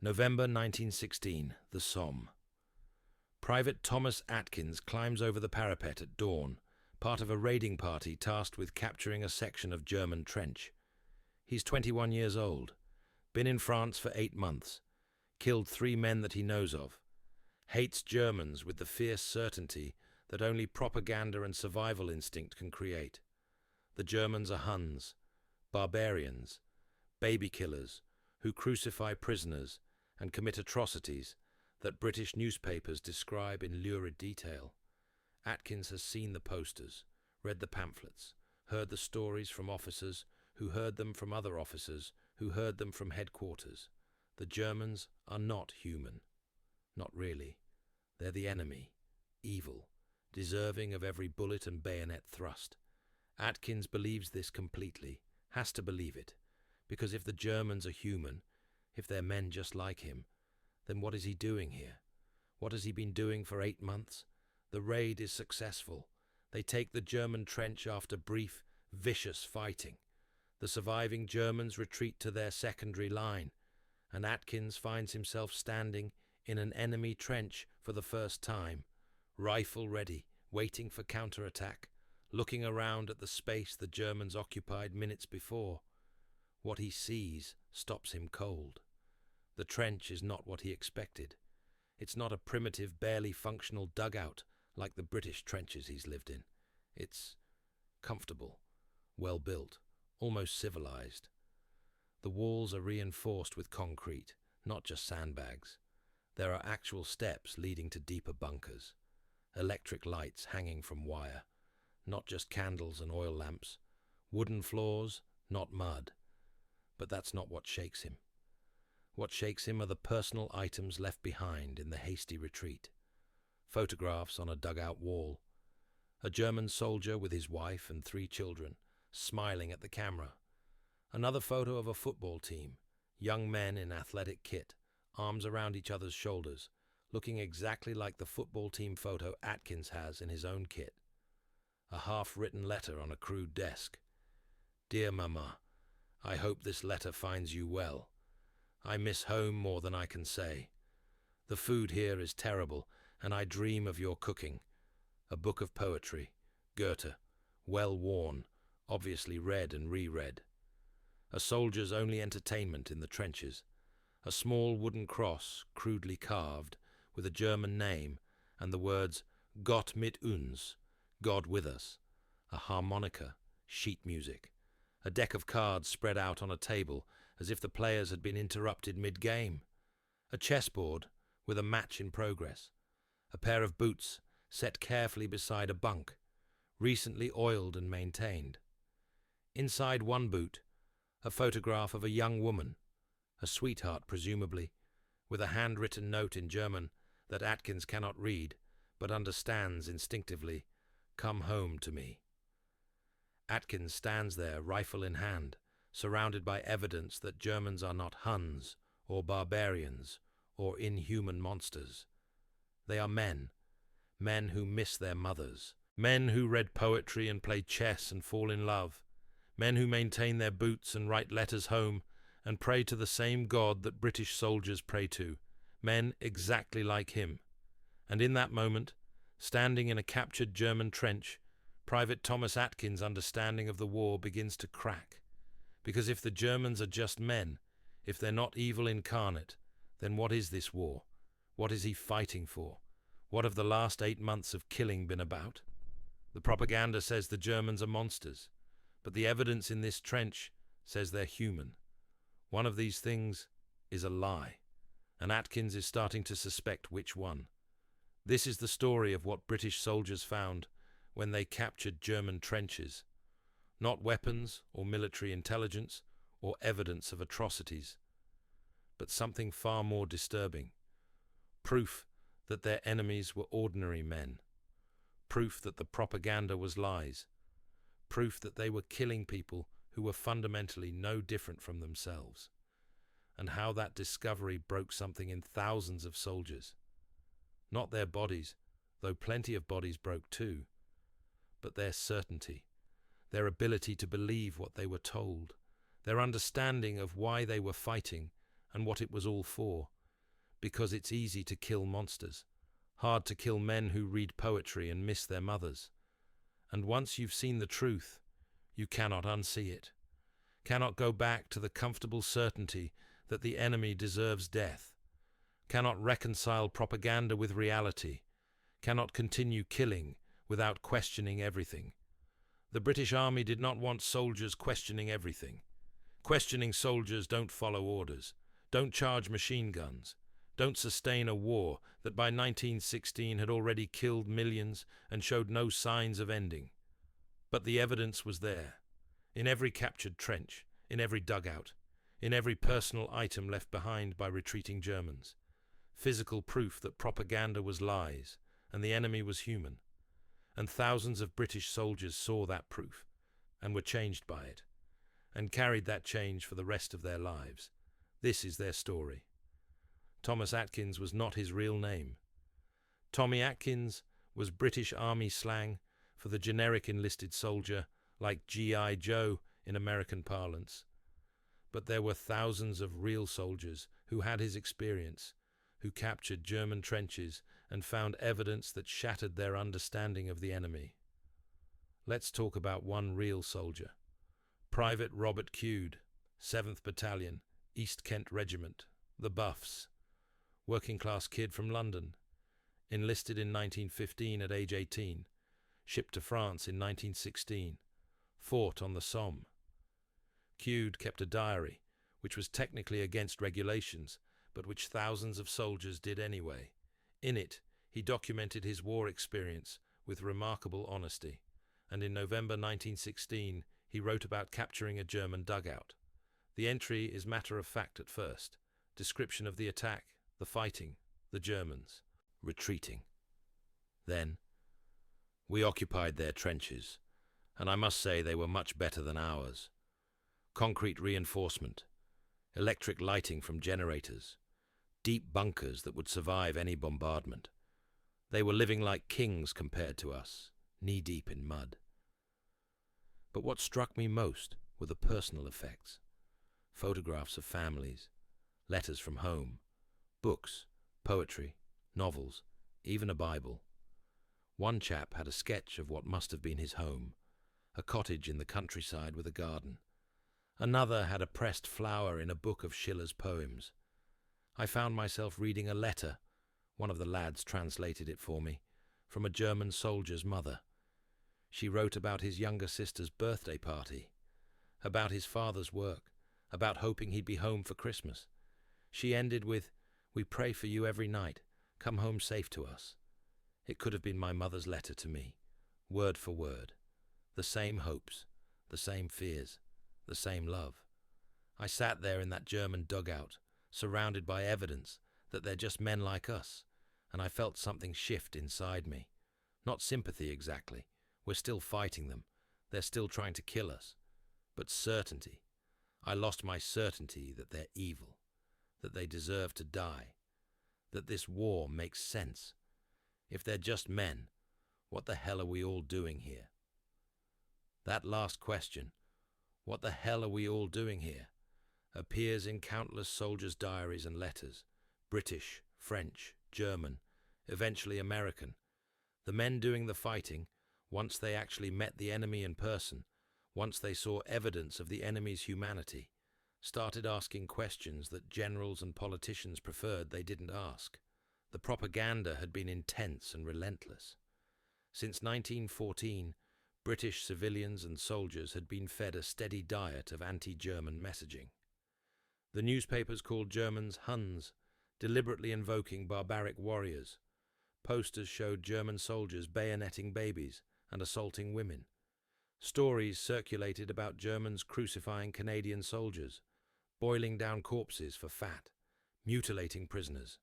November 1916, the Somme. Private Thomas Atkins climbs over the parapet at dawn, part of a raiding party tasked with capturing a section of German trench. He's 21 years old, been in France for 8 months, killed 3 men that he knows of, hates Germans with the fierce certainty that only propaganda and survival instinct can create. The Germans are Huns, barbarians, baby killers who crucify prisoners and commit atrocities that British newspapers describe in lurid detail. Atkins has seen the posters, read the pamphlets, heard the stories from officers who heard them from other officers who heard them from headquarters. The Germans are not human. Not really. They're the enemy, evil, deserving of every bullet and bayonet thrust. Atkins believes this completely, has to believe it, because if the Germans are human, if they're men just like him, then what is he doing here? What has he been doing for 8 months? The raid is successful. They take the German trench after brief, vicious fighting. The surviving Germans retreat to their secondary line, and Atkins finds himself standing in an enemy trench for the first time, rifle ready, waiting for counterattack, looking around at the space the Germans occupied minutes before. What he sees stops him cold. The trench is not what he expected. It's not a primitive, barely functional dugout like the British trenches he's lived in. It's comfortable, well-built, almost civilized. The walls are reinforced with concrete, not just sandbags. There are actual steps leading to deeper bunkers, electric lights hanging from wire, not just candles and oil lamps, wooden floors, not mud. But that's not what shakes him. What shakes him are the personal items left behind in the hasty retreat. Photographs on a dugout wall. A German soldier with his wife and 3 children, smiling at the camera. Another photo of a football team, young men in athletic kit, arms around each other's shoulders, looking exactly like the football team photo Atkins has in his own kit. A half-written letter on a crude desk. Dear Mama, I hope this letter finds you well. I miss home more than I can say. The food here is terrible, and I dream of your cooking. A book of poetry, Goethe, well worn, obviously read and reread. A soldier's only entertainment in the trenches. A small wooden cross, crudely carved, with a German name, and the words Gott mit uns, God with us. A harmonica, sheet music. A deck of cards spread out on a table as if the players had been interrupted mid-game. A chessboard with a match in progress. A pair of boots set carefully beside a bunk, recently oiled and maintained. Inside one boot, a photograph of a young woman, a sweetheart presumably, with a handwritten note in German that Atkins cannot read but understands instinctively, "Come home to me." Atkins stands there, rifle in hand, surrounded by evidence that Germans are not Huns or barbarians or inhuman monsters. They are men, men who miss their mothers, men who read poetry and play chess and fall in love, men who maintain their boots and write letters home and pray to the same God that British soldiers pray to, men exactly like him. And in that moment, standing in a captured German trench, Private Thomas Atkins' understanding of the war begins to crack. Because if the Germans are just men, if they're not evil incarnate, then what is this war? What is he fighting for? What have the last 8 months of killing been about? The propaganda says the Germans are monsters, but the evidence in this trench says they're human. One of these things is a lie, and Atkins is starting to suspect which one. This is the story of what British soldiers found when they captured German trenches. Not weapons or military intelligence or evidence of atrocities, but something far more disturbing. Proof that their enemies were ordinary men. Proof that the propaganda was lies. Proof that they were killing people who were fundamentally no different from themselves. And how that discovery broke something in thousands of soldiers. Not their bodies, though plenty of bodies broke too, but their certainty, their ability to believe what they were told, their understanding of why they were fighting and what it was all for. Because it's easy to kill monsters, hard to kill men who read poetry and miss their mothers. And once you've seen the truth, you cannot unsee it, cannot go back to the comfortable certainty that the enemy deserves death, cannot reconcile propaganda with reality, cannot continue killing without questioning everything. The British Army did not want soldiers questioning everything. Questioning soldiers don't follow orders, don't charge machine guns, don't sustain a war that by 1916 had already killed millions and showed no signs of ending. But the evidence was there, in every captured trench, in every dugout, in every personal item left behind by retreating Germans. Physical proof that propaganda was lies and the enemy was human. And thousands of British soldiers saw that proof and were changed by it, and carried that change for the rest of their lives. This is their story. Thomas Atkins was not his real name. Tommy Atkins was British Army slang for the generic enlisted soldier, like G.I. Joe in American parlance. But there were thousands of real soldiers who had his experience, who captured German trenches and found evidence that shattered their understanding of the enemy. Let's talk about one real soldier. Private Robert Cude, 7th Battalion, East Kent Regiment, the Buffs. Working-class kid from London. Enlisted in 1915 at age 18. Shipped to France in 1916. Fought on the Somme. Cude kept a diary, which was technically against regulations, but which thousands of soldiers did anyway. In it, he documented his war experience with remarkable honesty, and in November 1916, he wrote about capturing a German dugout. The entry is matter-of-fact at first. Description of the attack, the fighting, the Germans, retreating. Then, we occupied their trenches, and I must say they were much better than ours. Concrete reinforcement, electric lighting from generators, deep bunkers that would survive any bombardment. They were living like kings compared to us, knee-deep in mud. But what struck me most were the personal effects. Photographs of families, letters from home, books, poetry, novels, even a Bible. One chap had a sketch of what must have been his home, a cottage in the countryside with a garden. Another had a pressed flower in a book of Schiller's poems. I found myself reading a letter, one of the lads translated it for me, from a German soldier's mother. She wrote about his younger sister's birthday party, about his father's work, about hoping he'd be home for Christmas. She ended with, "We pray for you every night. Come home safe to us." It could have been my mother's letter to me, word for word. The same hopes, the same fears, the same love. I sat there in that German dugout, surrounded by evidence that they're just men like us, and I felt something shift inside me. Not sympathy exactly. We're still fighting them. They're still trying to kill us. But certainty. I lost my certainty that they're evil, that they deserve to die, that this war makes sense. If they're just men, what the hell are we all doing here? That last question, what the hell are we all doing here, appears in countless soldiers' diaries and letters, British, French, German, eventually American. The men doing the fighting, once they actually met the enemy in person, once they saw evidence of the enemy's humanity, started asking questions that generals and politicians preferred they didn't ask. The propaganda had been intense and relentless. Since 1914, British civilians and soldiers had been fed a steady diet of anti-German messaging. The newspapers called Germans Huns, deliberately invoking barbaric warriors. Posters showed German soldiers bayoneting babies and assaulting women. Stories circulated about Germans crucifying Canadian soldiers, boiling down corpses for fat, mutilating prisoners.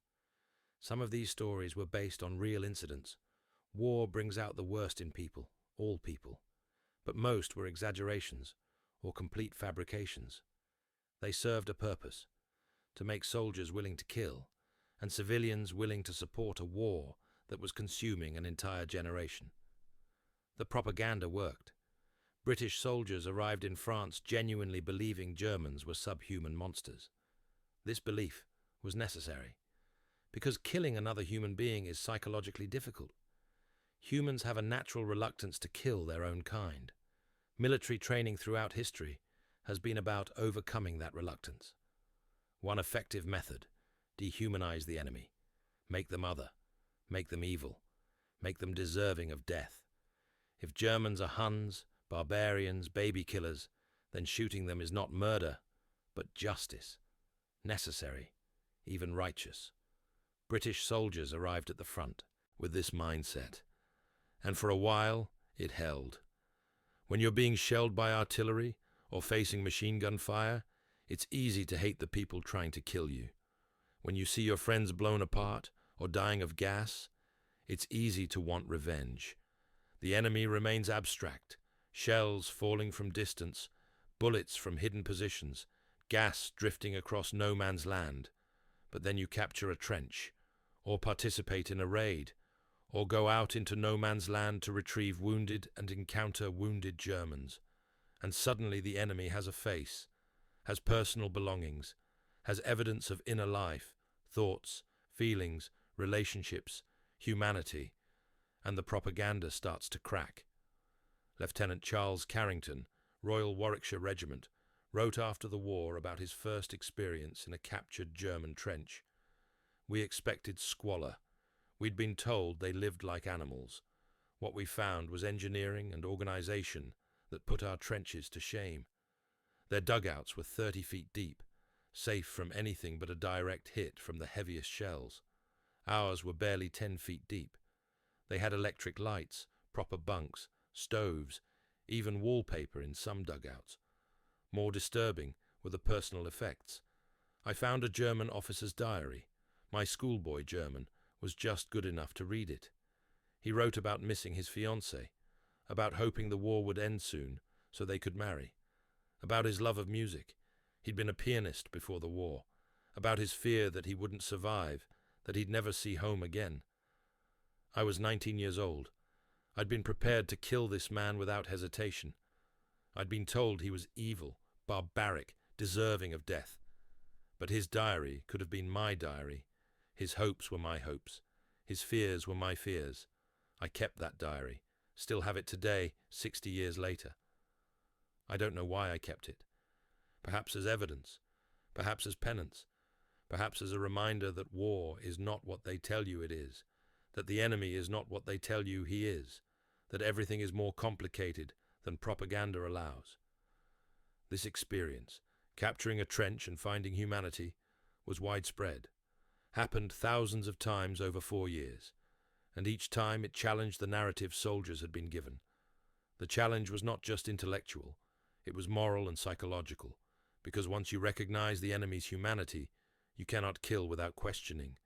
Some of these stories were based on real incidents. War brings out the worst in people, all people. But most were exaggerations or complete fabrications. They served a purpose, to make soldiers willing to kill and civilians willing to support a war that was consuming an entire generation. The propaganda worked. British soldiers arrived in France genuinely believing Germans were subhuman monsters. This belief was necessary, because killing another human being is psychologically difficult. Humans have a natural reluctance to kill their own kind. Military training throughout history has been about overcoming that reluctance. One effective method: dehumanize the enemy, make them other, make them evil, make them deserving of death. If Germans are Huns, barbarians, baby killers, then shooting them is not murder, but justice, necessary, even righteous. British soldiers arrived at the front with this mindset, and for a while it held. When you're being shelled by artillery or facing machine gun fire, it's easy to hate the people trying to kill you. When you see your friends blown apart or dying of gas, it's easy to want revenge. The enemy remains abstract: shells falling from distance, bullets from hidden positions, gas drifting across no man's land. But then you capture a trench, or participate in a raid, or go out into no man's land to retrieve wounded and encounter wounded Germans. And suddenly the enemy has a face, has personal belongings, has evidence of inner life, thoughts, feelings, relationships, humanity, and the propaganda starts to crack. Lieutenant Charles Carrington, Royal Warwickshire Regiment, wrote after the war about his first experience in a captured German trench. "We expected squalor. We'd been told they lived like animals. What we found was engineering and organization that put our trenches to shame. Their dugouts were 30 feet deep, safe from anything but a direct hit from the heaviest shells. Ours were barely 10 feet deep. They had electric lights, proper bunks, stoves, even wallpaper in some dugouts. More disturbing were the personal effects. I found a German officer's diary. My schoolboy German was just good enough to read it. He wrote about missing his fiancée, about hoping the war would end soon so they could marry, about his love of music. He'd been a pianist before the war, about his fear that he wouldn't survive, that he'd never see home again. I was 19 years old. I'd been prepared to kill this man without hesitation. I'd been told he was evil, barbaric, deserving of death. But his diary could have been my diary. His hopes were my hopes. His fears were my fears. I kept that diary, still have it today, 60 years later. I don't know why I kept it. Perhaps as evidence, perhaps as penance, perhaps as a reminder that war is not what they tell you it is, that the enemy is not what they tell you he is, that everything is more complicated than propaganda allows. This experience, capturing a trench and finding humanity, was widespread, happened thousands of times over 4 years, and each time it challenged the narrative soldiers had been given. The challenge was not just intellectual, it was moral and psychological, because once you recognize the enemy's humanity, you cannot kill without questioning,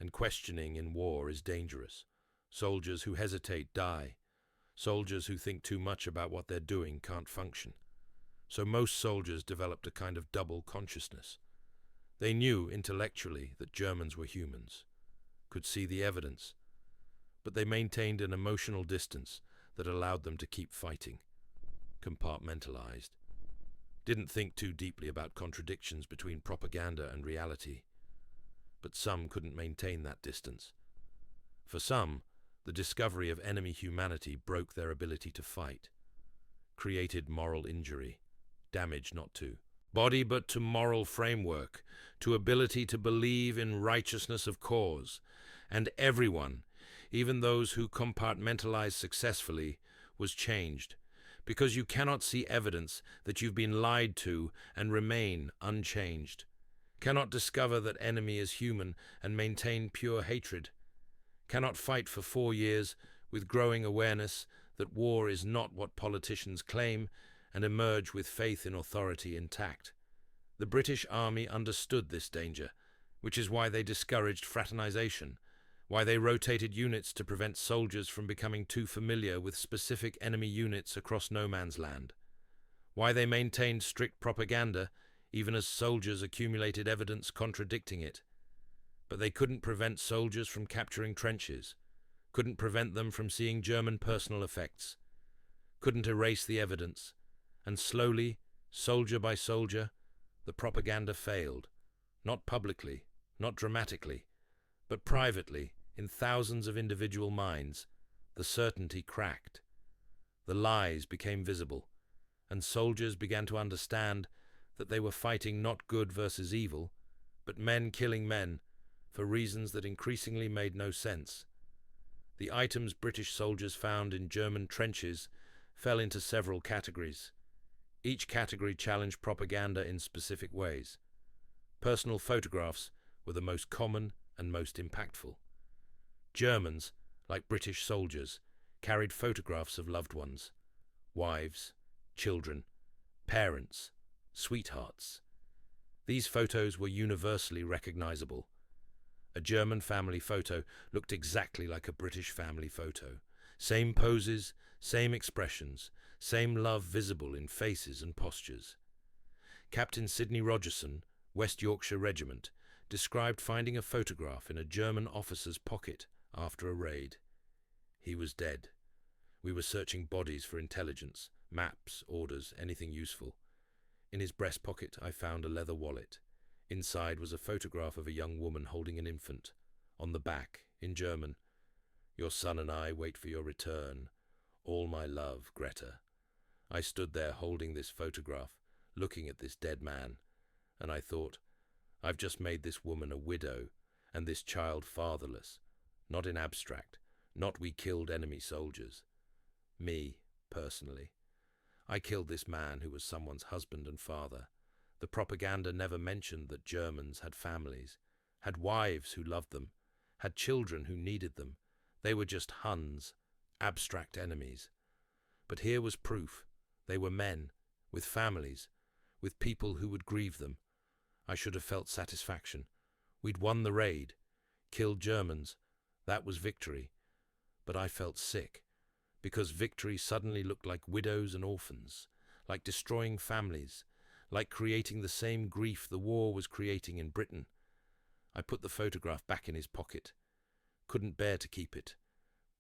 and questioning in war is dangerous. Soldiers who hesitate die. Soldiers who think too much about what they're doing can't function. So most soldiers developed a kind of double consciousness. They knew intellectually that Germans were humans, could see the evidence, but they maintained an emotional distance that allowed them to keep fighting. Compartmentalized. Didn't think too deeply about contradictions between propaganda and reality. But some couldn't maintain that distance. For some, the discovery of enemy humanity broke their ability to fight, created moral injury, damage not to body but to moral framework, to ability to believe in righteousness of cause. And everyone, even those who compartmentalized successfully, was changed, because you cannot see evidence that you've been lied to and remain unchanged, cannot discover that enemy is human and maintain pure hatred, cannot fight for 4 years with growing awareness that war is not what politicians claim, and emerge with faith in authority intact. The British Army understood this danger, which is why they discouraged fraternization, why they rotated units to prevent soldiers from becoming too familiar with specific enemy units across no man's land, why they maintained strict propaganda even as soldiers accumulated evidence contradicting it. But they couldn't prevent soldiers from capturing trenches, couldn't prevent them from seeing German personal effects, couldn't erase the evidence, and slowly, soldier by soldier, the propaganda failed, Not publicly, not dramatically, but privately, in thousands of individual minds, the certainty cracked. The lies became visible, and soldiers began to understand that they were fighting not good versus evil, but men killing men, for reasons that increasingly made no sense. The items British soldiers found in German trenches fell into several categories. Each category challenged propaganda in specific ways. Personal photographs were the most common and most impactful. Germans, like British soldiers, carried photographs of loved ones, wives, children, parents, sweethearts. These photos were universally recognizable. A German family photo looked exactly like a British family photo. Same poses, same expressions, same love visible in faces and postures. Captain Sidney Rogerson, West Yorkshire Regiment, described finding a photograph in a German officer's pocket after a raid. He was dead. We were searching bodies for intelligence, maps, orders, anything useful. In his breast pocket I found a leather wallet. Inside was a photograph of a young woman holding an infant. On the back, in German, "Your son and I wait for your return. All my love, Greta." I stood there holding this photograph, looking at this dead man, and I thought, I've just made this woman a widow and this child fatherless. Not in abstract, not we killed enemy soldiers. Me, personally. I killed this man who was someone's husband and father. The propaganda never mentioned that Germans had families, had wives who loved them, had children who needed them. They were just Huns, abstract enemies. But here was proof. They were men, with families, with people who would grieve them. I should have felt satisfaction. We'd won the raid, killed Germans. That was victory. But I felt sick, because victory suddenly looked like widows and orphans, like destroying families, like creating the same grief the war was creating in Britain. I put the photograph back in his pocket. Couldn't bear to keep it.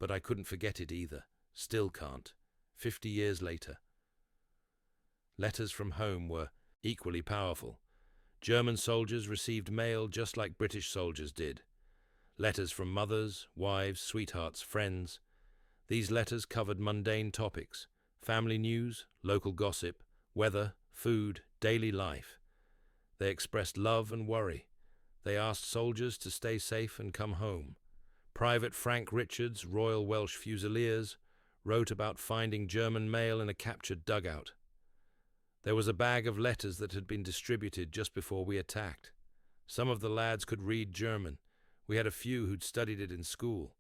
But I couldn't forget it either. Still can't. 50 years later. Letters from home were equally powerful. German soldiers received mail just like British soldiers did. Letters from mothers, wives, sweethearts, friends. These letters covered mundane topics: family news, local gossip, weather, food, daily life. They expressed love and worry. They asked soldiers to stay safe and come home. Private Frank Richards, Royal Welsh Fusiliers, wrote about finding German mail in a captured dugout. There was a bag of letters that had been distributed just before we attacked. Some of the lads could read German. We had a few who'd studied it in school.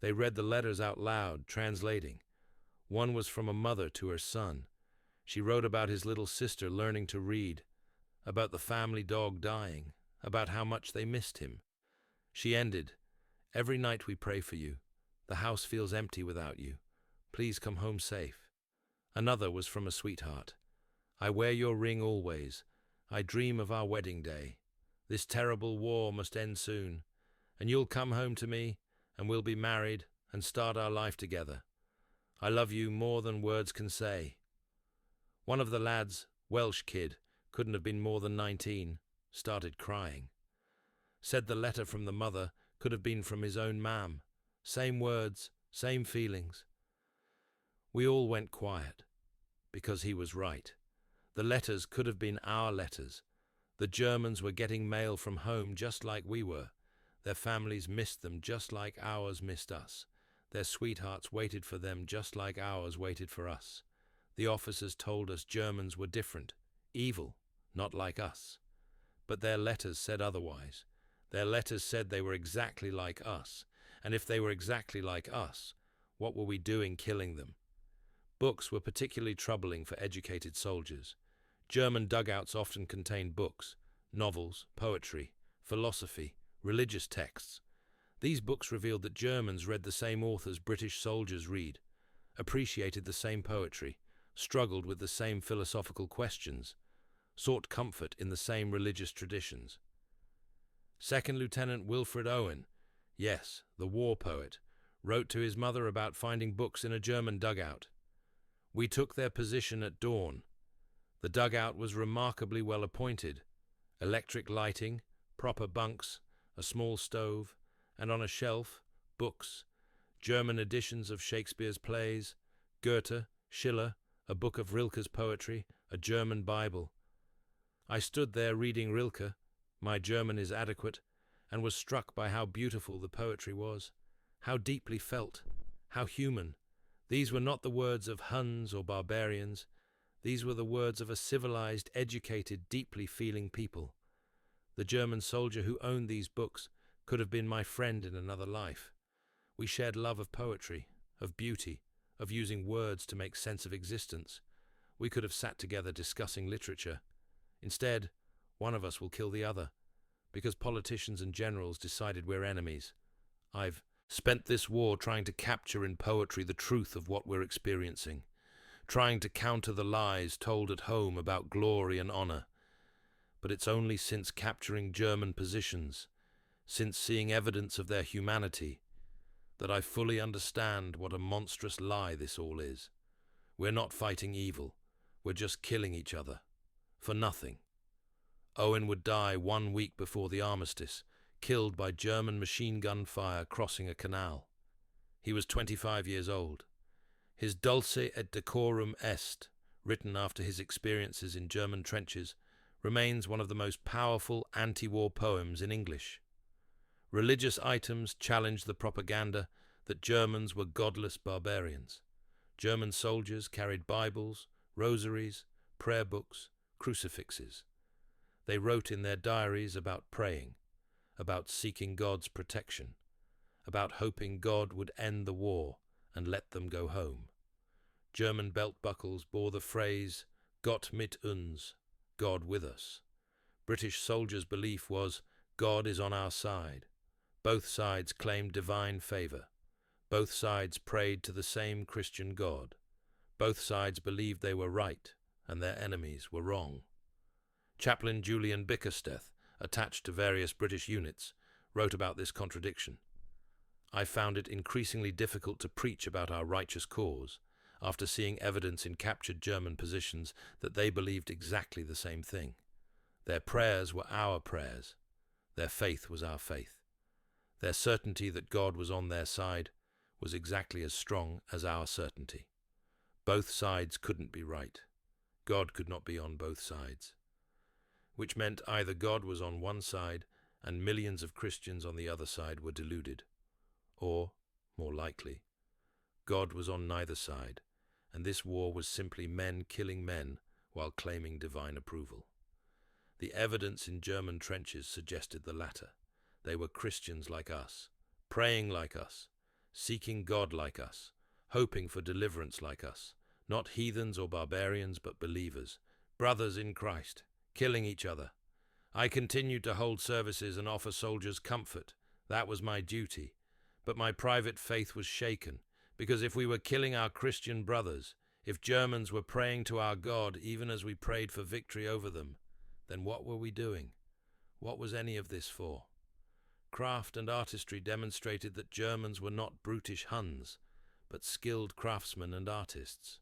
They read the letters out loud, translating. One was from a mother to her son. She wrote about his little sister learning to read, about the family dog dying, about how much they missed him. She ended, "Every night we pray for you. The house feels empty without you. Please come home safe." Another was from a sweetheart. "I wear your ring always. I dream of our wedding day. This terrible war must end soon, and you'll come home to me, and we'll be married and start our life together. I love you more than words can say." One of the lads, Welsh kid, couldn't have been more than 19, started crying. Said the letter from the mother could have been from his own mam. Same words, same feelings. We all went quiet, because he was right. The letters could have been our letters. The Germans were getting mail from home just like we were. Their families missed them just like ours missed us. Their sweethearts waited for them just like ours waited for us. The officers told us Germans were different, evil, not like us. But their letters said otherwise. Their letters said they were exactly like us, and if they were exactly like us, what were we doing killing them? Books were particularly troubling for educated soldiers. German dugouts often contained books, novels, poetry, philosophy, religious texts. These books revealed that Germans read the same authors British soldiers read, appreciated the same poetry, struggled with the same philosophical questions, sought comfort in the same religious traditions. Second Lieutenant Wilfred Owen, yes, the war poet, wrote to his mother about finding books in a German dugout. "We took their position at dawn. The dugout was remarkably well appointed. Electric lighting, proper bunks, a small stove, and on a shelf, books, German editions of Shakespeare's plays, Goethe, Schiller, a book of Rilke's poetry, a German Bible. I stood there reading Rilke, my German is adequate, and was struck by how beautiful the poetry was, how deeply felt, how human. These were not the words of Huns or barbarians. These were the words of a civilized, educated, deeply feeling people. The German soldier who owned these books could have been my friend in another life. We shared love of poetry, of beauty, of using words to make sense of existence. We could have sat together discussing literature. Instead, one of us will kill the other, because politicians and generals decided we're enemies. I've spent this war trying to capture in poetry the truth of what we're experiencing, trying to counter the lies told at home about glory and honor. But it's only since capturing German positions, since seeing evidence of their humanity, that I fully understand what a monstrous lie this all is. We're not fighting evil, we're just killing each other. For nothing. Owen would die 1 week before the armistice, killed by German machine gun fire crossing a canal. He was 25 years old. His Dulce et decorum est, written after his experiences in German trenches, remains one of the most powerful anti-war poems in English. Religious items challenged the propaganda that Germans were godless barbarians. German soldiers carried Bibles, rosaries, prayer books, crucifixes. They wrote in their diaries about praying, about seeking God's protection, about hoping God would end the war and let them go home. German belt buckles bore the phrase, Gott mit uns, God with us. British soldiers' belief was, God is on our side. Both sides claimed divine favor. Both sides prayed to the same Christian God. Both sides believed they were right and their enemies were wrong. Chaplain Julian Bickersteth, attached to various British units, wrote about this contradiction. I found it increasingly difficult to preach about our righteous cause after seeing evidence in captured German positions that they believed exactly the same thing. Their prayers were our prayers. Their faith was our faith. Their certainty that God was on their side was exactly as strong as our certainty. Both sides couldn't be right. God could not be on both sides. Which meant either God was on one side and millions of Christians on the other side were deluded, or, more likely, God was on neither side, and this war was simply men killing men while claiming divine approval. The evidence in German trenches suggested the latter. They were Christians like us, praying like us, seeking God like us, hoping for deliverance like us, not heathens or barbarians but believers, brothers in Christ, killing each other. I continued to hold services and offer soldiers comfort. That was my duty. But my private faith was shaken, because if we were killing our Christian brothers, if Germans were praying to our God even as we prayed for victory over them, then what were we doing? What was any of this for? Craft and artistry demonstrated that Germans were not brutish Huns, but skilled craftsmen and artists.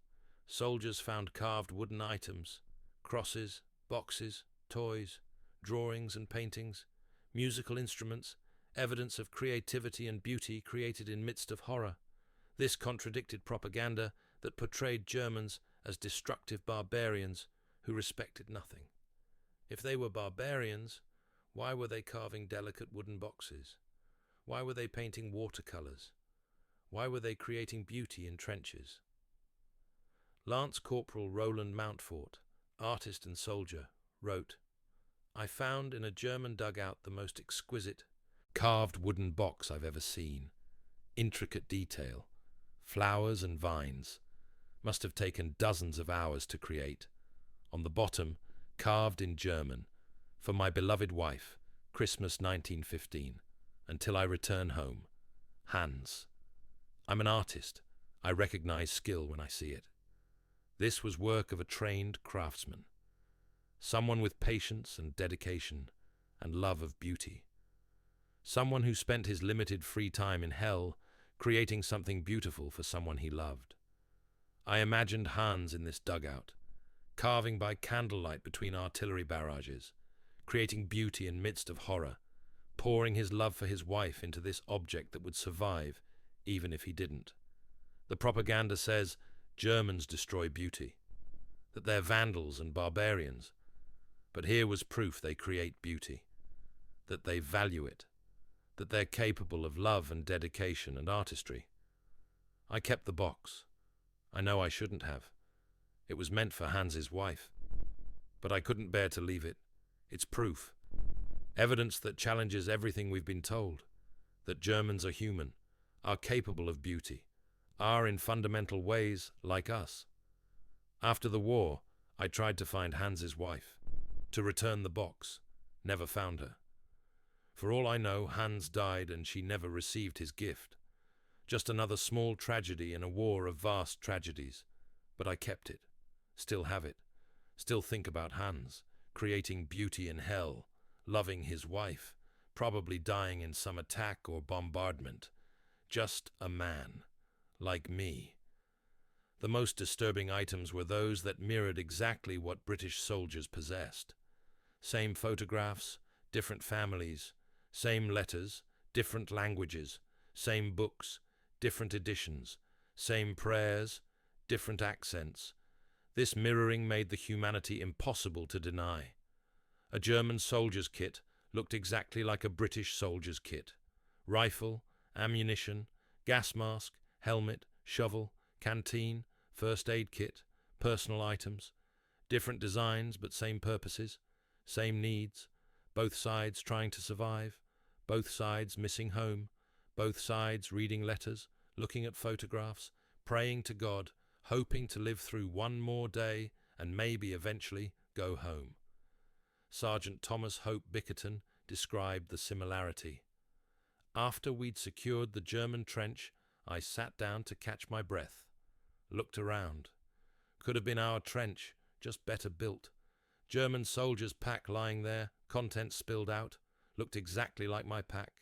Soldiers found carved wooden items, crosses, boxes, toys, drawings and paintings, musical instruments, evidence of creativity and beauty created in midst of horror. This contradicted propaganda that portrayed Germans as destructive barbarians who respected nothing. If they were barbarians, why were they carving delicate wooden boxes? Why were they painting watercolors? Why were they creating beauty in trenches? Lance Corporal Roland Mountfort, artist and soldier, wrote, I found in a German dugout the most exquisite carved wooden box I've ever seen. Intricate detail, flowers and vines. Must have taken dozens of hours to create. On the bottom, carved in German, for my beloved wife, Christmas 1915, until I return home. Hans. I'm an artist. I recognize skill when I see it. This was work of a trained craftsman, someone with patience and dedication and love of beauty, someone who spent his limited free time in hell creating something beautiful for someone he loved. I imagined Hans in this dugout, carving by candlelight between artillery barrages, creating beauty in midst of horror, pouring his love for his wife into this object that would survive, even if he didn't. The propaganda says Germans destroy beauty, that they're vandals and barbarians. But here was proof they create beauty, that they value it, that they're capable of love and dedication and artistry. I kept the box. I know I shouldn't have. It was meant for Hans's wife. But I couldn't bear to leave it. It's proof. Evidence that challenges everything we've been told. That Germans are human, are capable of beauty, are in fundamental ways like us. After the war, I tried to find Hans's wife, to return the box, never found her. For all I know, Hans died and she never received his gift. Just another small tragedy in a war of vast tragedies. But I kept it, still have it, still think about Hans, creating beauty in hell, loving his wife, probably dying in some attack or bombardment. Just a man, like me. The most disturbing items were those that mirrored exactly what British soldiers possessed. Same photographs, different families, same letters, different languages, same books, different editions, same prayers, different accents. This mirroring made the humanity impossible to deny. A German soldier's kit looked exactly like a British soldier's kit. Rifle, ammunition, gas mask, helmet, shovel, canteen, first aid kit, personal items. Different designs but same purposes, same needs. Both sides trying to survive, both sides missing home, both sides reading letters, looking at photographs, praying to God, hoping to live through one more day and maybe eventually go home. Sergeant Thomas Hope Bickerton described the similarity. After we'd secured the German trench, I sat down to catch my breath. Looked around. Could have been our trench, just better built. German soldiers' pack lying there, contents spilled out, looked exactly like my pack.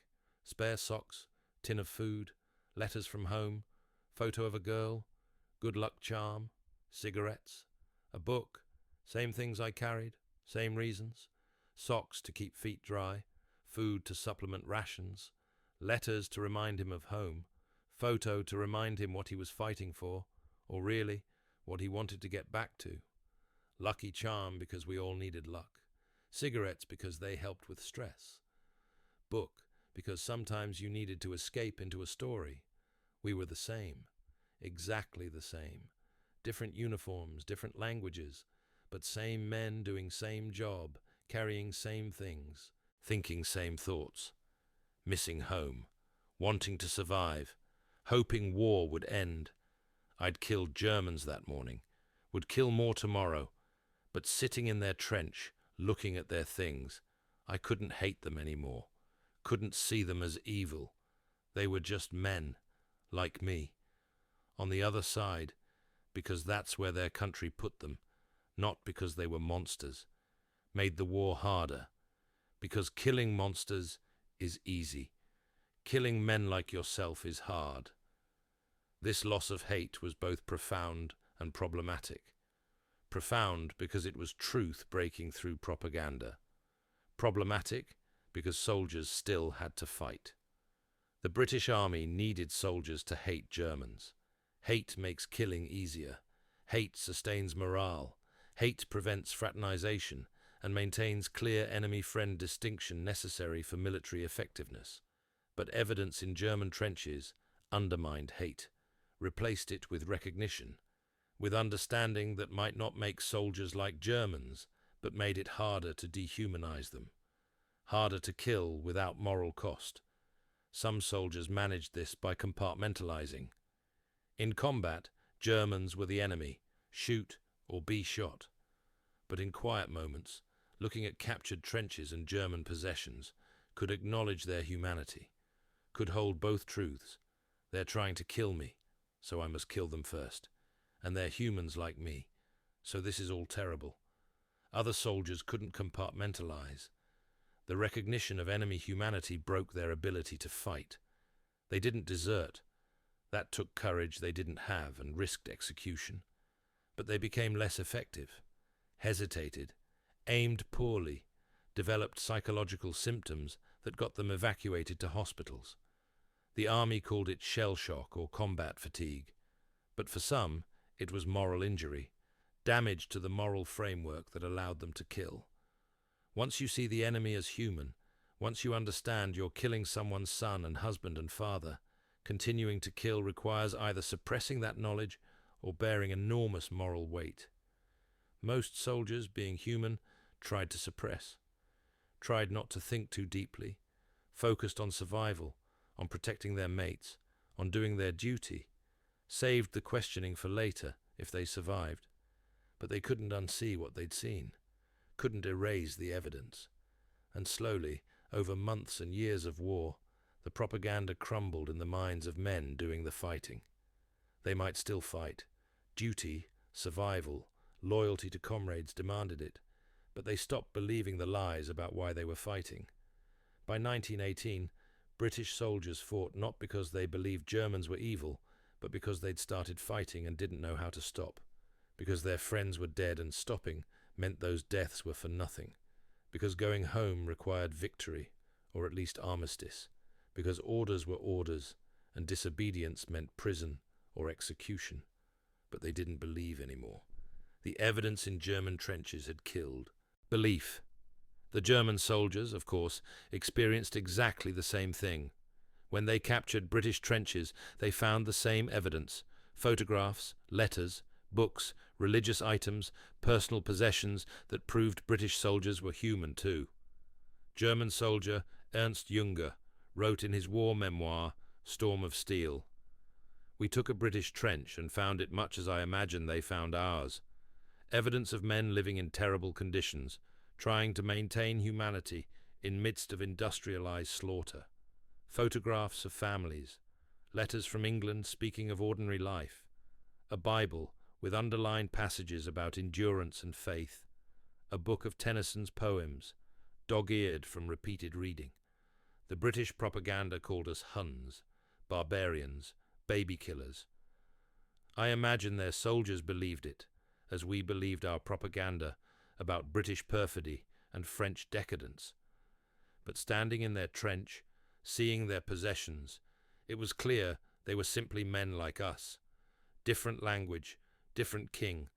Spare socks, tin of food, letters from home, photo of a girl, good luck charm, cigarettes, a book, same things I carried, same reasons, socks to keep feet dry, food to supplement rations, letters to remind him of home, photo to remind him what he was fighting for, or really, what he wanted to get back to. Lucky charm because we all needed luck. Cigarettes because they helped with stress. Book because sometimes you needed to escape into a story. We were the same. Exactly the same. Different uniforms, different languages, but same men doing same job, carrying same things, thinking same thoughts. Missing home. Wanting to survive. Hoping war would end. I'd killed Germans that morning. Would kill more tomorrow. But sitting in their trench, looking at their things, I couldn't hate them anymore. Couldn't see them as evil. They were just men, like me. On the other side, because that's where their country put them, not because they were monsters. Made the war harder. Because killing monsters is easy. Killing men like yourself is hard. This loss of hate was both profound and problematic. Profound because it was truth breaking through propaganda. Problematic because soldiers still had to fight. The British Army needed soldiers to hate Germans. Hate makes killing easier. Hate sustains morale. Hate prevents fraternization and maintains clear enemy-friend distinction necessary for military effectiveness. But evidence in German trenches undermined hate, replaced it with recognition, with understanding that might not make soldiers like Germans, but made it harder to dehumanize them, harder to kill without moral cost. Some soldiers managed this by compartmentalizing. In combat, Germans were the enemy, shoot or be shot. But in quiet moments, looking at captured trenches and German possessions, could acknowledge their humanity, could hold both truths. They're trying to kill me, so I must kill them first. And they're humans like me, so this is all terrible. Other soldiers couldn't compartmentalize. The recognition of enemy humanity broke their ability to fight. They didn't desert. That took courage they didn't have and risked execution. But they became less effective, hesitated, aimed poorly, developed psychological symptoms that got them evacuated to hospitals. The army called it shell shock or combat fatigue, but for some, it was moral injury, damage to the moral framework that allowed them to kill. Once you see the enemy as human, once you understand you're killing someone's son and husband and father, continuing to kill requires either suppressing that knowledge or bearing enormous moral weight. Most soldiers, being human, tried to suppress, tried not to think too deeply, focused on survival, on protecting their mates, on doing their duty, saved the questioning for later if they survived. But they couldn't unsee what they'd seen, couldn't erase the evidence. And slowly, over months and years of war, the propaganda crumbled in the minds of men doing the fighting. They might still fight. Duty, survival, loyalty to comrades demanded it, but they stopped believing the lies about why they were fighting. By 1918, British soldiers fought not because they believed Germans were evil, but because they'd started fighting and didn't know how to stop, because their friends were dead and stopping meant those deaths were for nothing, because going home required victory, or at least armistice, because orders were orders and disobedience meant prison or execution. But they didn't believe anymore. The evidence in German trenches had killed belief. The German soldiers, of course, experienced exactly the same thing. When they captured British trenches, they found the same evidence: photographs, letters, books, religious items, personal possessions that proved British soldiers were human too. German soldier Ernst Junger wrote in his war memoir, Storm of Steel, "We took a British trench and found it much as I imagine they found ours. Evidence of men living in terrible conditions, trying to maintain humanity in midst of industrialized slaughter. Photographs of families, letters from England speaking of ordinary life, a Bible with underlined passages about endurance and faith, a book of Tennyson's poems, dog-eared from repeated reading. The British propaganda called us Huns, barbarians, baby killers. I imagine their soldiers believed it, as we believed our propaganda about British perfidy and French decadence. But standing in their trench, seeing their possessions, it was clear they were simply men like us. Different language, different king,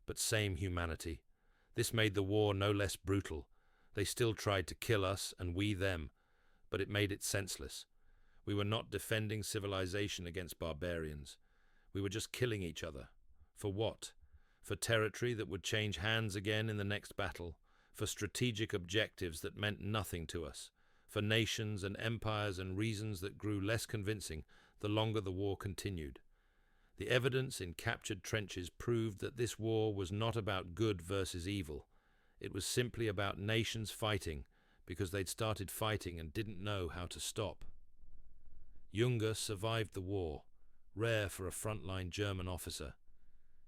but same humanity. This made the war no less brutal. They still tried to kill us and we them, but it made it senseless. We were not defending civilization against barbarians. We were just killing each other. For what? For territory that would change hands again in the next battle, for strategic objectives that meant nothing to us, for nations and empires and reasons that grew less convincing the longer the war continued. The evidence in captured trenches proved that this war was not about good versus evil. It was simply about nations fighting because they'd started fighting and didn't know how to stop. Junger survived the war, rare for a frontline German officer.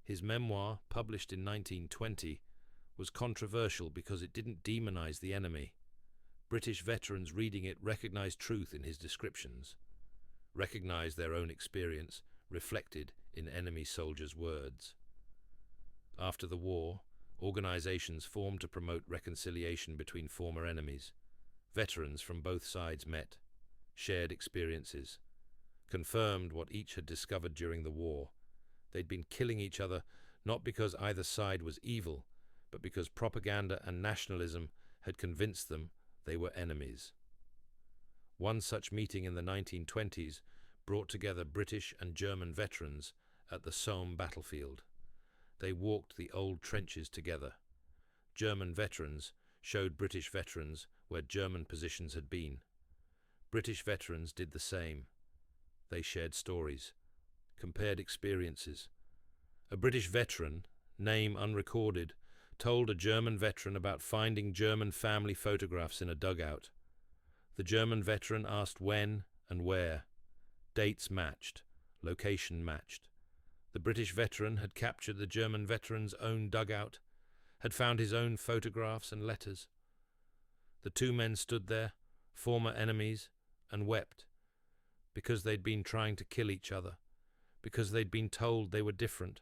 His memoir, published in 1920, was controversial because it didn't demonize the enemy. British veterans reading it recognized truth in his descriptions, recognized their own experience reflected in enemy soldiers' words. After the war, organizations formed to promote reconciliation between former enemies. Veterans from both sides met, shared experiences, confirmed what each had discovered during the war. They'd been killing each other not because either side was evil, but because propaganda and nationalism had convinced them they were enemies. One such meeting in the 1920s brought together British and German veterans at the Somme battlefield. They walked the old trenches together. German veterans showed British veterans where German positions had been. British veterans did the same. They shared stories, compared experiences. A British veteran, name unrecorded, told a German veteran about finding German family photographs in a dugout. The German veteran asked when and where. Dates matched, location matched. The British veteran had captured the German veteran's own dugout, had found his own photographs and letters. The two men stood there, former enemies, and wept, because they'd been trying to kill each other, because they'd been told they were different,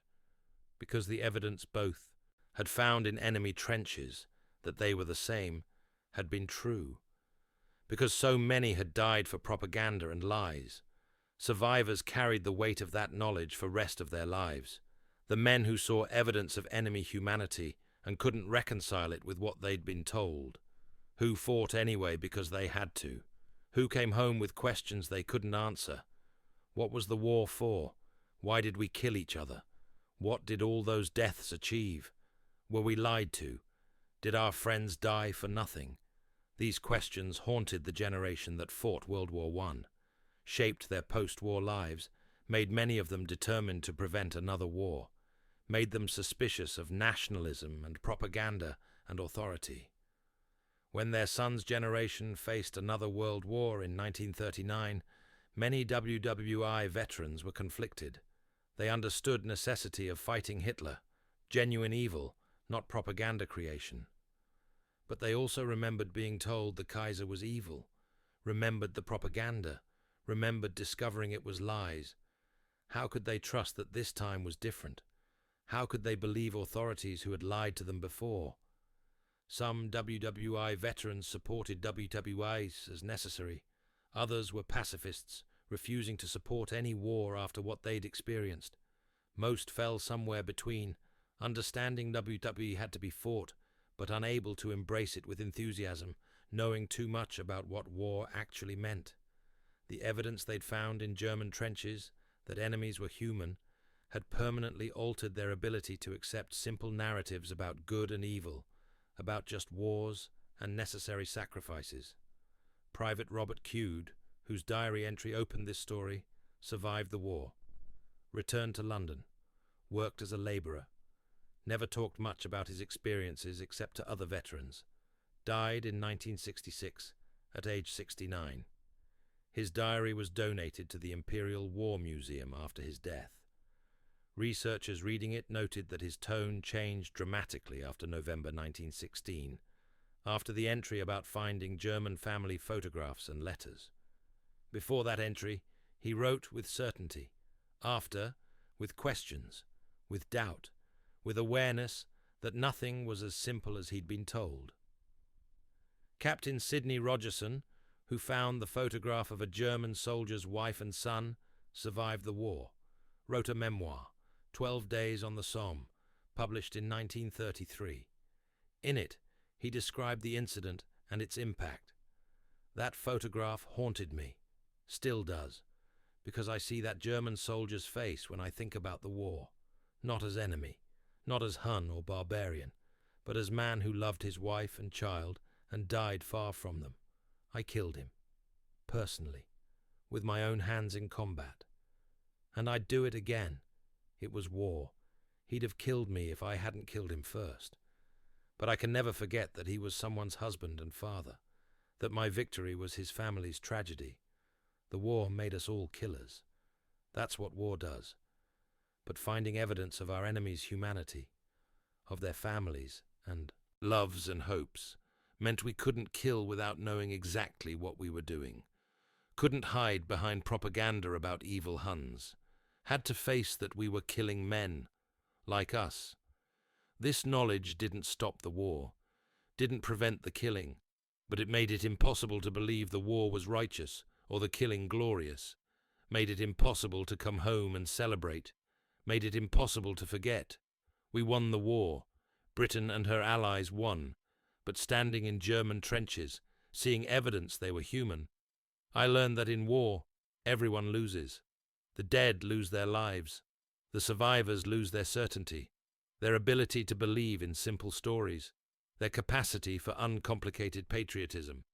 because the evidence both had found in enemy trenches that they were the same had been true. Because so many had died for propaganda and lies, survivors carried the weight of that knowledge for rest of their lives. The men who saw evidence of enemy humanity and couldn't reconcile it with what they'd been told. Who fought anyway because they had to. Who came home with questions they couldn't answer. What was the war for? Why did we kill each other? What did all those deaths achieve? Were we lied to? Did our friends die for nothing? These questions haunted the generation that fought World War I, shaped their post-war lives, made many of them determined to prevent another war, made them suspicious of nationalism and propaganda and authority. When their son's generation faced another world war in 1939, many WWI veterans were conflicted. They understood necessity of fighting Hitler, genuine evil, not propaganda creation. But they also remembered being told the Kaiser was evil, remembered the propaganda, remembered discovering it was lies. How could they trust that this time was different? How could they believe authorities who had lied to them before? Some WWI veterans supported WWIs as necessary. Others were pacifists, refusing to support any war after what they'd experienced. Most fell somewhere between, understanding WWE had to be fought, but unable to embrace it with enthusiasm, knowing too much about what war actually meant. The evidence they'd found in German trenches, that enemies were human, had permanently altered their ability to accept simple narratives about good and evil, about just wars and necessary sacrifices. Private Robert Cude, whose diary entry opened this story, survived the war, returned to London, worked as a labourer, never talked much about his experiences except to other veterans, died in 1966 at age 69. His diary was donated to the Imperial War Museum after his death. Researchers reading it noted that his tone changed dramatically after November 1916, after the entry about finding German family photographs and letters. Before that entry, he wrote with certainty. After, with questions, with doubt, with awareness that nothing was as simple as he'd been told. Captain Sidney Rogerson, who found the photograph of a German soldier's wife and son, survived the war, wrote a memoir, 12 Days on the Somme, published in 1933. In it, he described the incident and its impact. That photograph haunted me, still does, because I see that German soldier's face when I think about the war, not as enemy, not as Hun or barbarian, but as man who loved his wife and child and died far from them. I killed him, personally, with my own hands in combat. And I'd do it again. It was war. He'd have killed me if I hadn't killed him first. But I can never forget that he was someone's husband and father, that my victory was his family's tragedy. The war made us all killers. That's what war does. But finding evidence of our enemies' humanity, of their families and loves and hopes, meant we couldn't kill without knowing exactly what we were doing. Couldn't hide behind propaganda about evil Huns. Had to face that we were killing men, like us. This knowledge didn't stop the war, didn't prevent the killing, but it made it impossible to believe the war was righteous or the killing glorious, made it impossible to come home and celebrate, made it impossible to forget. We won the war. Britain and her allies won, but standing in German trenches, seeing evidence they were human, I learned that in war, everyone loses. The dead lose their lives. The survivors lose their certainty, their ability to believe in simple stories, their capacity for uncomplicated patriotism.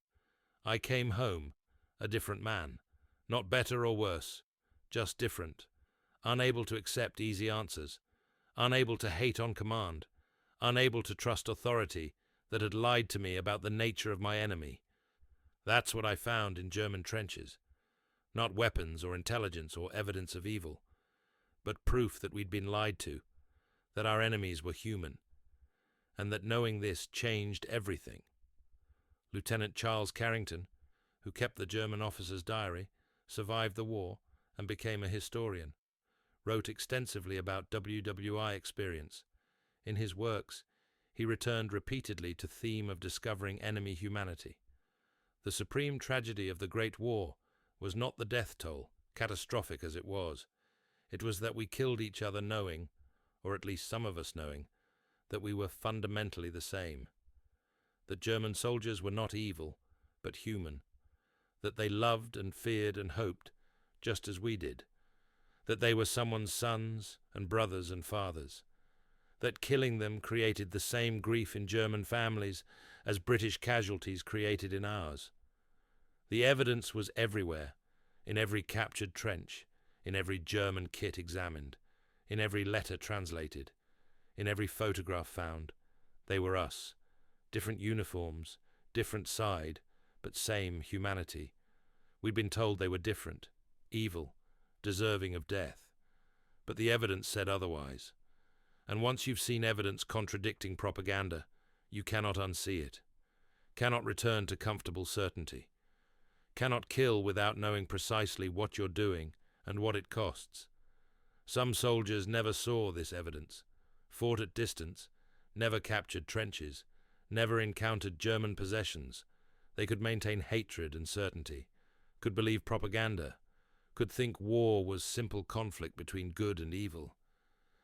I came home, a different man, not better or worse, just different, unable to accept easy answers, unable to hate on command, unable to trust authority that had lied to me about the nature of my enemy. That's what I found in German trenches. Not weapons or intelligence or evidence of evil, but proof that we'd been lied to, that our enemies were human, and that knowing this changed everything. Lieutenant Charles Carrington, who kept the German officer's diary, survived the war and became a historian, wrote extensively about WWI experience. In his works, he returned repeatedly to the theme of discovering enemy humanity. The supreme tragedy of the Great War was not the death toll, catastrophic as it was. It was that we killed each other knowing, or at least some of us knowing, that we were fundamentally the same. That German soldiers were not evil, but human. That they loved and feared and hoped, just as we did. That they were someone's sons and brothers and fathers. That killing them created the same grief in German families as British casualties created in ours. The evidence was everywhere, in every captured trench, in every German kit examined, in every letter translated, in every photograph found. They were us. Different uniforms, different side, but same humanity. We'd been told they were different, evil, deserving of death. But the evidence said otherwise. And once you've seen evidence contradicting propaganda, you cannot unsee it, cannot return to comfortable certainty, cannot kill without knowing precisely what you're doing and what it costs. Some soldiers never saw this evidence, fought at distance, never captured trenches, never encountered German possessions. They could maintain hatred and certainty, could believe propaganda, could think war was simple conflict between good and evil.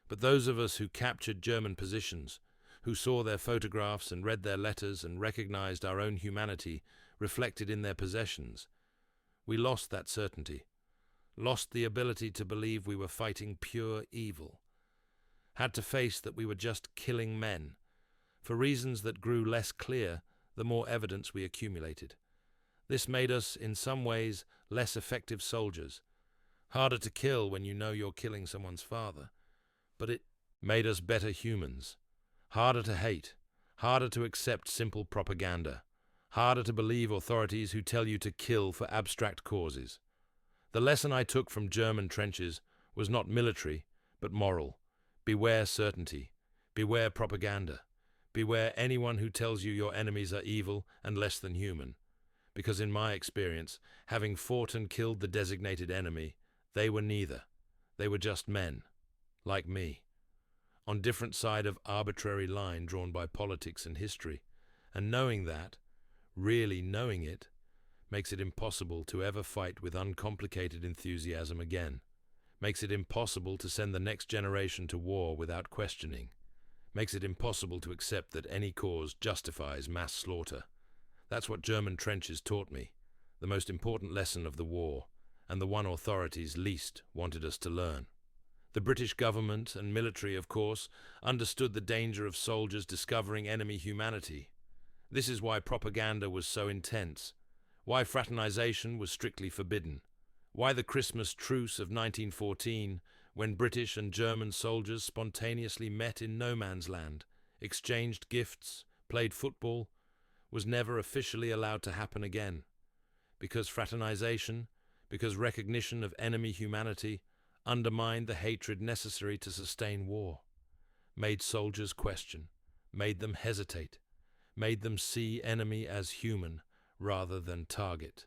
But those of us who captured German positions, who saw their photographs and read their letters and recognized our own humanity reflected in their possessions, we lost that certainty, lost the ability to believe we were fighting pure evil, had to face that we were just killing men, for reasons that grew less clear the more evidence we accumulated. This made us, in some ways, less effective soldiers, harder to kill when you know you're killing someone's father. But it made us better humans, harder to hate, harder to accept simple propaganda, harder to believe authorities who tell you to kill for abstract causes. The lesson I took from German trenches was not military, but moral. Beware certainty, beware propaganda, beware anyone who tells you your enemies are evil and less than human. Because in my experience, having fought and killed the designated enemy, they were neither. They were just men. Like me, on different side of arbitrary line drawn by politics and history, and knowing that, really knowing it, makes it impossible to ever fight with uncomplicated enthusiasm again, makes it impossible to send the next generation to war without questioning, makes it impossible to accept that any cause justifies mass slaughter. That's what German trenches taught me, the most important lesson of the war, and the one authorities least wanted us to learn. The British government and military, of course, understood the danger of soldiers discovering enemy humanity. This is why propaganda was so intense, why fraternization was strictly forbidden, why the Christmas truce of 1914, when British and German soldiers spontaneously met in no man's land, exchanged gifts, played football, was never officially allowed to happen again. Because fraternization, because recognition of enemy humanity, undermined the hatred necessary to sustain war, made soldiers question, made them hesitate, made them see enemy as human rather than target.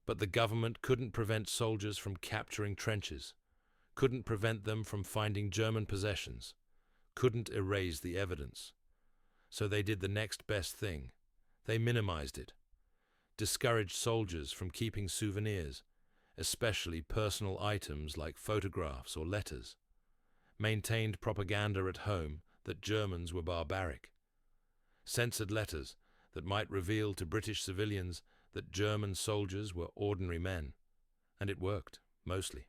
But the government couldn't prevent soldiers from capturing trenches, couldn't prevent them from finding German possessions, couldn't erase the evidence. So they did the next best thing. They minimized it, discouraged soldiers from keeping souvenirs, especially personal items like photographs or letters, maintained propaganda at home that Germans were barbaric, censored letters that might reveal to British civilians that German soldiers were ordinary men. And it worked, mostly.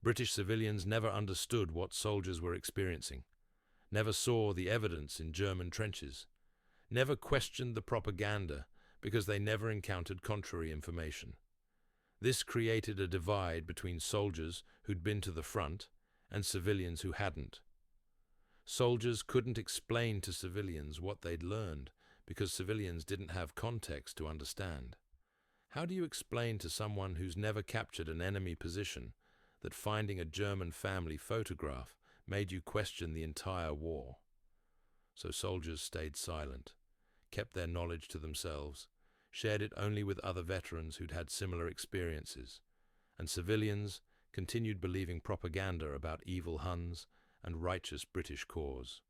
British civilians never understood what soldiers were experiencing, never saw the evidence in German trenches, never questioned the propaganda because they never encountered contrary information. This created a divide between soldiers who'd been to the front and civilians who hadn't. Soldiers couldn't explain to civilians what they'd learned because civilians didn't have context to understand. How do you explain to someone who's never captured an enemy position that finding a German family photograph made you question the entire war? So soldiers stayed silent, kept their knowledge to themselves, shared it only with other veterans who'd had similar experiences, and civilians continued believing propaganda about evil Huns and righteous British cause.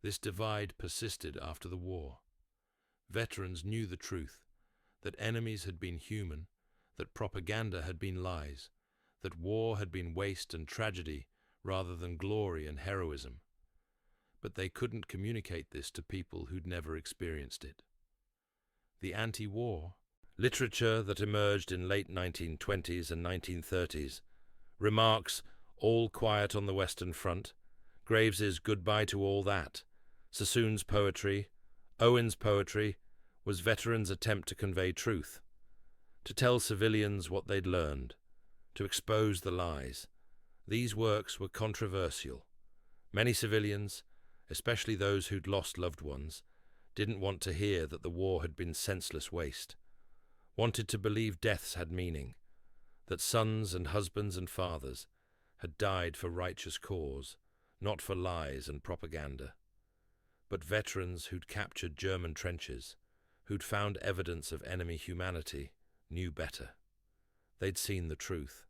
This divide persisted after the war. Veterans knew the truth, that enemies had been human, that propaganda had been lies, that war had been waste and tragedy rather than glory and heroism. But they couldn't communicate this to people who'd never experienced it. The anti-war literature that emerged in late 1920s and 1930s remarks All Quiet on the Western Front, Graves's Goodbye to All That, Sassoon's poetry, Owen's poetry was veterans' attempt to convey truth, to tell civilians what they'd learned, to expose the lies. These works were controversial. Many civilians, especially those who'd lost loved ones, didn't want to hear that the war had been senseless waste, wanted to believe deaths had meaning, that sons and husbands and fathers had died for righteous cause, not for lies and propaganda. But veterans who'd captured German trenches, who'd found evidence of enemy humanity, knew better. They'd seen the truth,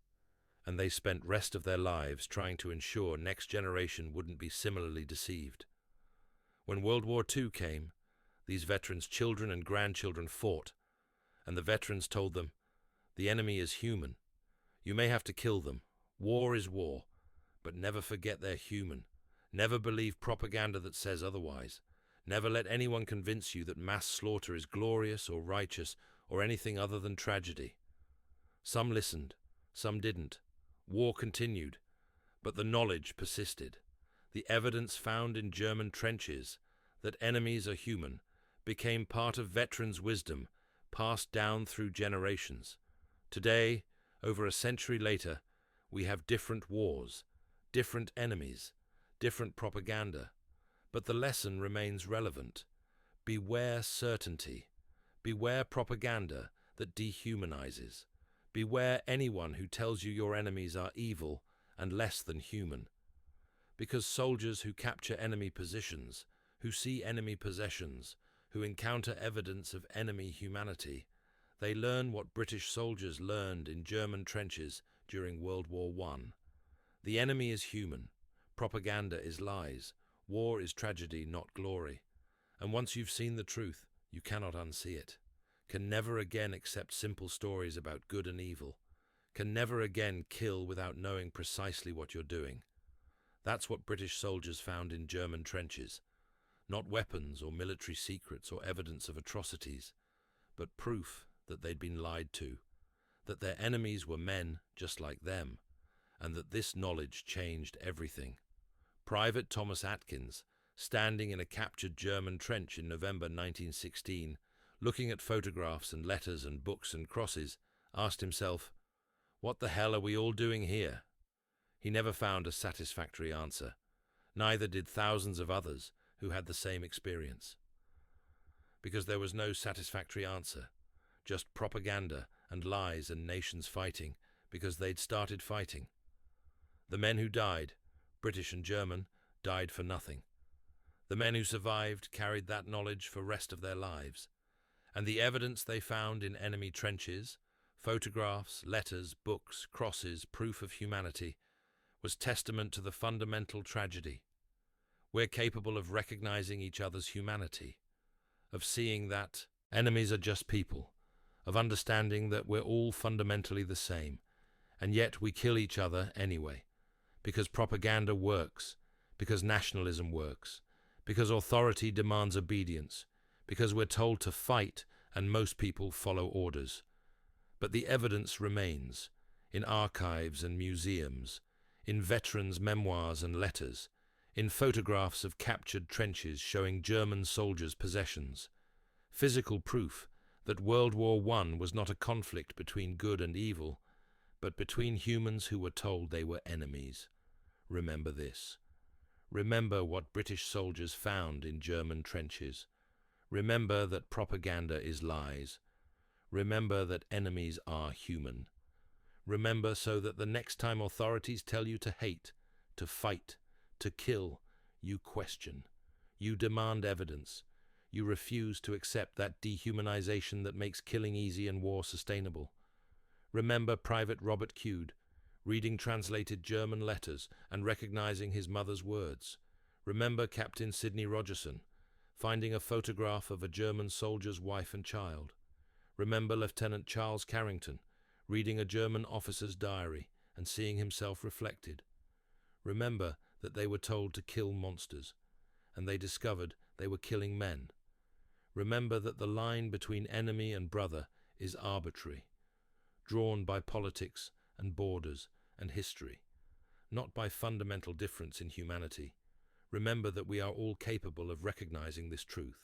and they spent rest of their lives trying to ensure next generation wouldn't be similarly deceived. When World War II came, these veterans' children and grandchildren fought, and the veterans told them, the enemy is human. You may have to kill them. War is war, but never forget they're human. Never believe propaganda that says otherwise. Never let anyone convince you that mass slaughter is glorious or righteous or anything other than tragedy. Some listened, some didn't. War continued, but the knowledge persisted. The evidence found in German trenches that enemies are human became part of veterans' wisdom, passed down through generations. Today, over a century later, we have different wars, different enemies, different propaganda, but the lesson remains relevant. Beware certainty. Beware propaganda that dehumanizes. Beware anyone who tells you your enemies are evil and less than human. Because soldiers who capture enemy positions, who see enemy possessions, who encounter evidence of enemy humanity, they learn what British soldiers learned in German trenches during World War I. The enemy is human. Propaganda is lies. War is tragedy, not glory. And once you've seen the truth, you cannot unsee it. Can never again accept simple stories about good and evil. Can never again kill without knowing precisely what you're doing. That's what British soldiers found in German trenches. Not weapons or military secrets or evidence of atrocities, but proof that they'd been lied to, that their enemies were men just like them, and that this knowledge changed everything. Private Thomas Atkins, standing in a captured German trench in November 1916, looking at photographs and letters and books and crosses, asked himself, "What the hell are we all doing here?" He never found a satisfactory answer. Neither did thousands of others who had the same experience. Because there was no satisfactory answer, just propaganda and lies and nations fighting because they'd started fighting. The men who died, British and German, died for nothing. The men who survived carried that knowledge for the rest of their lives. And the evidence they found in enemy trenches, photographs, letters, books, crosses, proof of humanity, was testament to the fundamental tragedy. We're capable of recognizing each other's humanity, of seeing that enemies are just people, of understanding that we're all fundamentally the same, and yet we kill each other anyway, because propaganda works, because nationalism works, because authority demands obedience, because we're told to fight and most people follow orders. But the evidence remains, in archives and museums, in veterans' memoirs and letters, in photographs of captured trenches showing German soldiers' possessions, physical proof that World War I was not a conflict between good and evil, but between humans who were told they were enemies. Remember this. Remember what British soldiers found in German trenches. Remember that propaganda is lies. Remember that enemies are human. Remember so that the next time authorities tell you to hate, to fight, to kill, you question. You demand evidence. You refuse to accept that dehumanization that makes killing easy and war sustainable. Remember Private Robert Cude, reading translated German letters and recognizing his mother's words. Remember Captain Sidney Rogerson finding a photograph of a German soldier's wife and child. Remember Lieutenant Charles Carrington reading a German officer's diary and seeing himself reflected. Remember that they were told to kill monsters, and they discovered they were killing men. Remember that the line between enemy and brother is arbitrary, drawn by politics and borders and history, not by fundamental difference in humanity. Remember that we are all capable of recognizing this truth.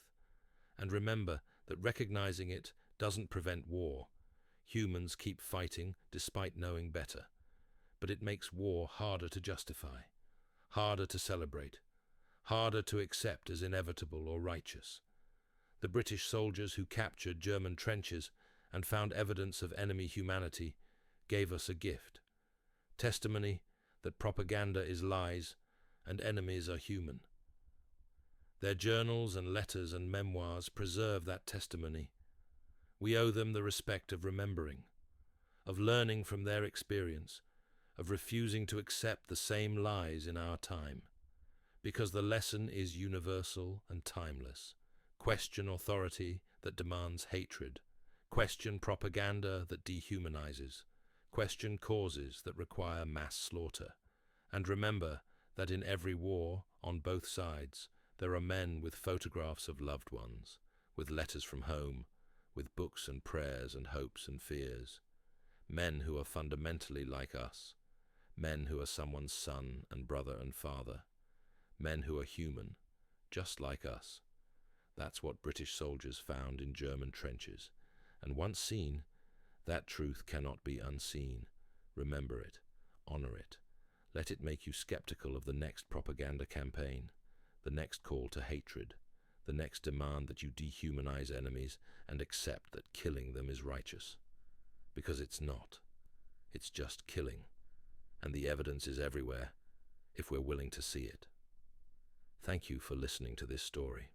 And remember that recognizing it doesn't prevent war. Humans keep fighting despite knowing better. But it makes war harder to justify, harder to celebrate, harder to accept as inevitable or righteous. The British soldiers who captured German trenches and found evidence of enemy humanity gave us a gift. Testimony that propaganda is lies and enemies are human. Their journals and letters and memoirs preserve that testimony. We owe them the respect of remembering, of learning from their experience, of refusing to accept the same lies in our time, because the lesson is universal and timeless. Question authority that demands hatred. Question propaganda that dehumanizes. Question causes that require mass slaughter. And remember that in every war, on both sides, there are men with photographs of loved ones, with letters from home, with books and prayers and hopes and fears. Men who are fundamentally like us. Men who are someone's son and brother and father. Men who are human, just like us. That's what British soldiers found in German trenches. And once seen, that truth cannot be unseen. Remember it. Honor it. Let it make you skeptical of the next propaganda campaign, the next call to hatred, the next demand that you dehumanize enemies and accept that killing them is righteous. Because it's not. It's just killing. And the evidence is everywhere, if we're willing to see it. Thank you for listening to this story,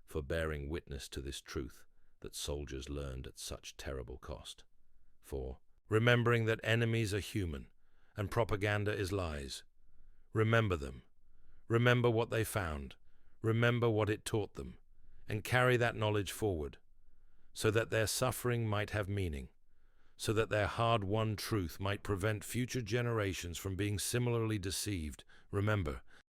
for bearing witness to this truth that soldiers learned at such terrible cost, for remembering that enemies are human and propaganda is lies. Remember them. Remember what they found. Remember what it taught them, and carry that knowledge forward, so that their suffering might have meaning, so that their hard-won truth might prevent future generations from being similarly deceived. Remember,